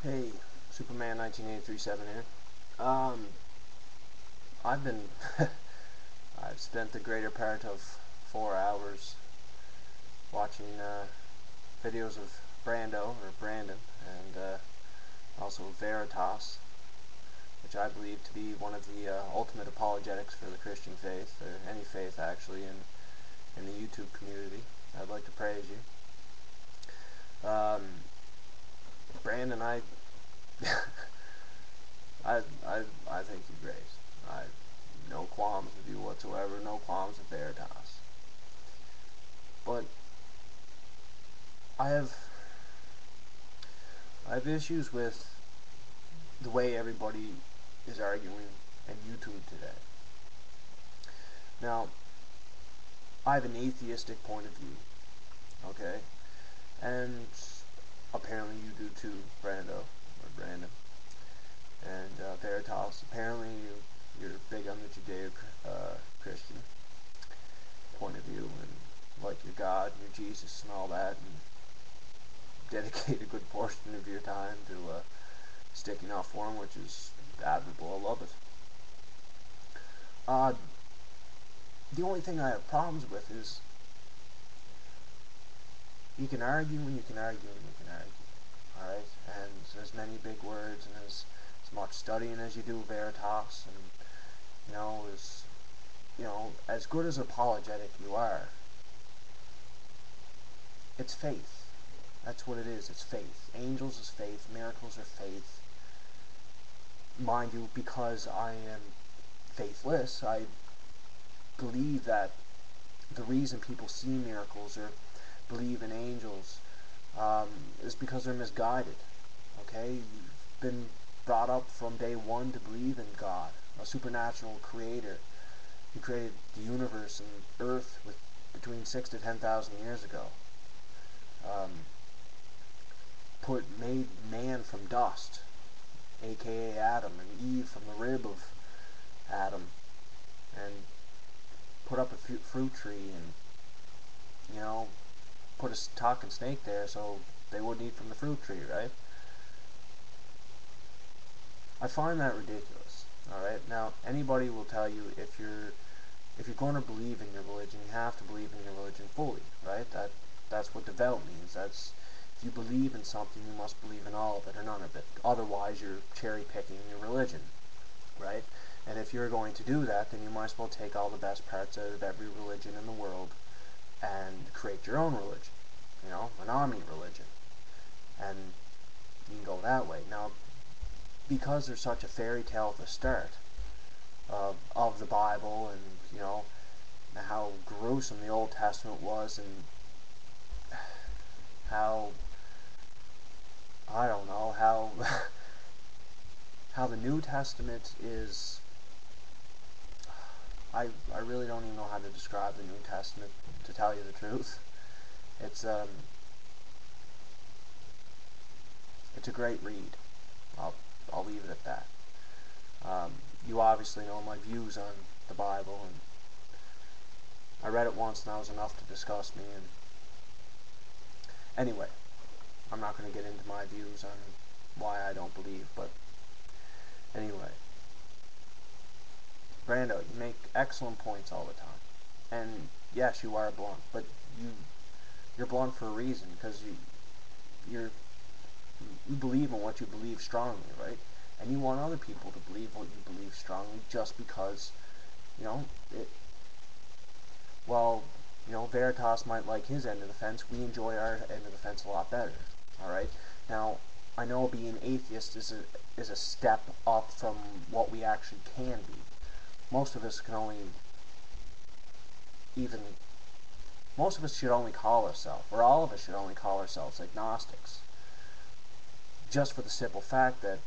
Hey, Superman 1983-7 here. I've been I've spent the greater part of 4 hours watching videos of Brandon, and also Veritas, which I believe to be one of the ultimate apologetics for the Christian faith, or any faith actually, in the YouTube community. I'd like to praise you. Brandon, I, I think you're great. I no qualms with you whatsoever, no qualms with Veritas. But I have I have issues with the way everybody is arguing in YouTube today. Now, I have an atheistic point of view, okay? And apparently you do too, Brandon. And Veritas, apparently you're big on the Judeo-Christian point of view, and like your God and your Jesus and all that, and dedicate a good portion of your time to sticking up for him, which is admirable. I love it. The only thing I have problems with is you can argue and you can argue and you can argue, alright? And as many big words and as much studying as you do Veritas, and as good as apologetic you are, it's faith. That's what it is. It's faith. Angels is faith. Miracles are faith. Mind you, because I am faithless, I believe that the reason people see miracles or believe in angels is because they're misguided. Okay? You've been brought up from day one to believe in God, a supernatural creator who created the universe and Earth between 6,000 to 10,000 years ago. Made man from dust, aka Adam, and Eve from the rib of Adam, and put up a fruit tree, and put a talking snake there so they wouldn't eat from the fruit tree, right? I find that ridiculous. Alright, now anybody will tell you if you're going to believe in your religion, you have to believe in your religion fully, right? That's what devout means. If you believe in something, you must believe in all of it or none of it. Otherwise, you're cherry-picking your religion, right? And if you're going to do that, then you might as well take all the best parts out of every religion in the world and create your own religion, an army religion. And you can go that way. Now, because there's such a fairy tale at the start of the Bible, and, how gruesome the Old Testament was, and how, I don't know, how the New Testament is, I really don't even know how to describe the New Testament, to tell you the truth. It's a great read. I'll leave it at that. You obviously know my views on the Bible, and I read it once and that was enough to disgust me. And anyway, I'm not going to get into my views on why I don't believe, but anyway, Brando, you make excellent points all the time, and yes, you are blunt, but you're blunt for a reason, because you believe in what you believe strongly, right? And you want other people to believe what you believe strongly, just because, Veritas might like his end of the fence. We enjoy our end of the fence a lot better, alright? Now, I know being atheist is a step up from what we actually can be. Most of us should only call ourselves, or all of us should only call ourselves agnostics. Just for the simple fact that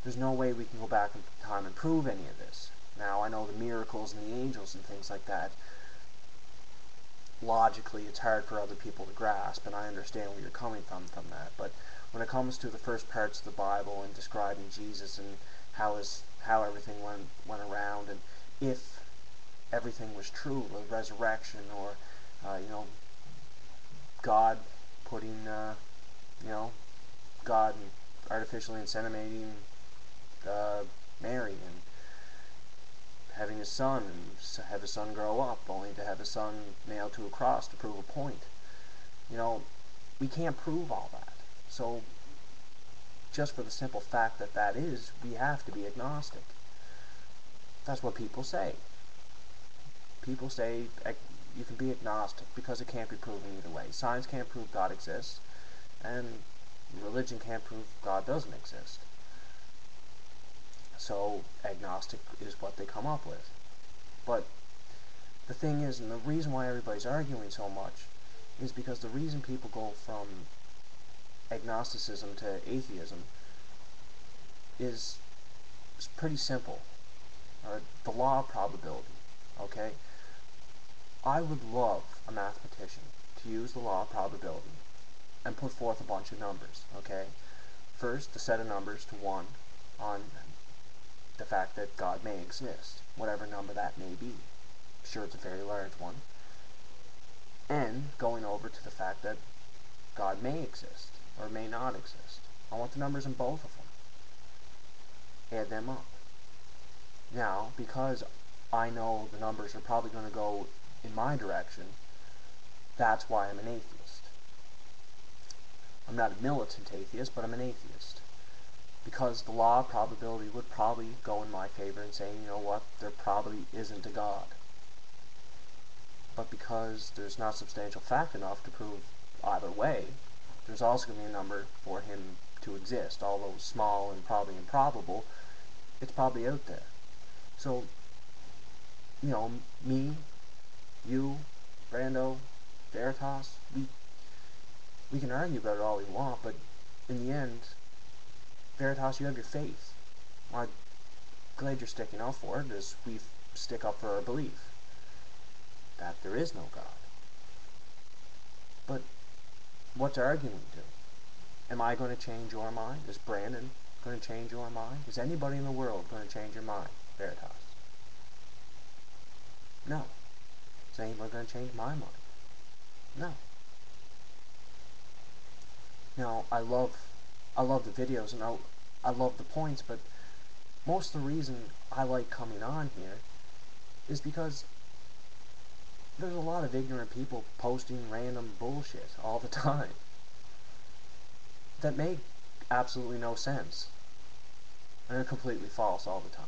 there's no way we can go back in time and prove any of this. Now, I know the miracles and the angels and things like that, logically it's hard for other people to grasp, and I understand where you're coming from that, but when it comes to the first parts of the Bible and describing Jesus and how everything went around, and if everything was true, the resurrection, or God putting God artificially inseminating Mary and having his son and have his son grow up only to have his son nailed to a cross to prove a point. You know, we can't prove all that. So just for the simple fact that that is, we have to be agnostic. That's what people say. People say you can be agnostic because it can't be proven either way. Science can't prove God exists, and religion can't prove God doesn't exist. So agnostic is what they come up with. But the thing is, and the reason why everybody's arguing so much, is because the reason people go from agnosticism to atheism is pretty simple. The law of probability. Okay? I would love a mathematician to use the law of probability and put forth a bunch of numbers. Okay? First, a set of numbers to 1 on the fact that God may exist, whatever number that may be. I'm sure it's a very large one. And going over to the fact that God may exist or may not exist. I want the numbers in both of them. Add them up. Now, because I know the numbers are probably going to go in my direction, that's why I'm an atheist. I'm not a militant atheist, but I'm an atheist. Because the law of probability would probably go in my favor and say, you know what, there probably isn't a God. But because there's not substantial fact enough to prove either way, there's also going to be a number for him to exist. Although small and probably improbable, it's probably out there. So, you know, me, you, Brando, Veritas, we can argue about it all we want, but in the end, Veritas, you have your faith. I'm glad you're sticking up for it, as we stick up for our belief that there is no God. But what's arguing to? Am I going to change your mind? Is Brandon going to change your mind? Is anybody in the world going to change your mind, Veritas? No. Is anybody going to change my mind? No. Now, I love the videos and I love the points, but most of the reason I like coming on here is because there's a lot of ignorant people posting random bullshit all the time that make absolutely no sense and are completely false all the time.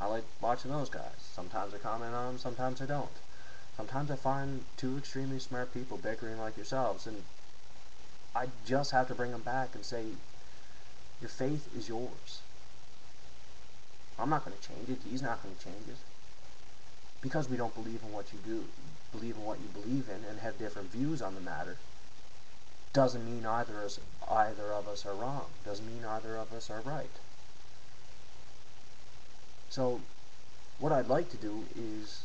I like watching those guys. Sometimes I comment on them, sometimes I don't. Sometimes I find two extremely smart people bickering like yourselves, and I just have to bring them back and say, your faith is yours. I'm not going to change it. He's not going to change it. Because we don't believe in what you do, believe in what you believe in, and have different views on the matter, doesn't mean either of us are wrong. Doesn't mean either of us are right. So, what I'd like to do is,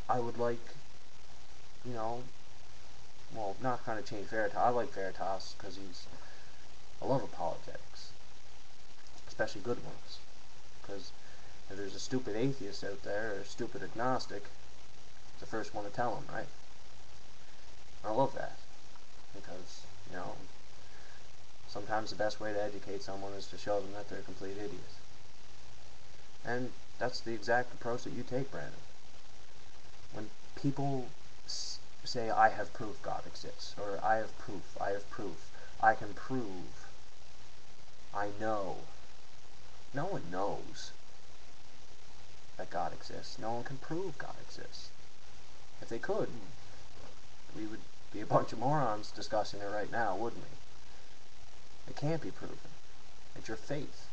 I would like, you know, well, not kind of change Veritas. I like Veritas because I love apologetics, especially good ones. Because if there's a stupid atheist out there, or a stupid agnostic, it's the first one to tell them, right? I love that. Because, you know, sometimes the best way to educate someone is to show them that they're a complete idiot. And that's the exact approach that you take, Brandon. When people say, I have proof God exists, or I have proof, I can prove, I know. No one knows that God exists. No one can prove God exists. If they could, we would be a bunch of morons discussing it right now, wouldn't we? It can't be proven. It's your faith.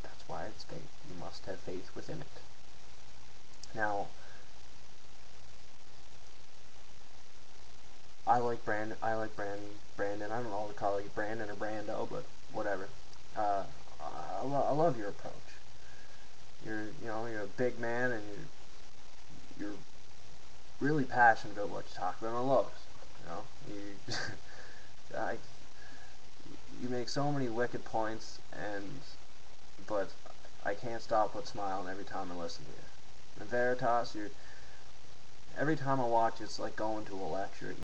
That's why it's faith. You must have faith within it. Now, I like Brandon. I don't know what to call you, Brandon or Brando, but whatever. I love your approach. You're a big man, and you're really passionate about what you talk about, and I love it. You know, you make so many wicked points, but I can't stop but smiling every time I listen to you. And Veritas, every time I watch, it's like going to a lecture.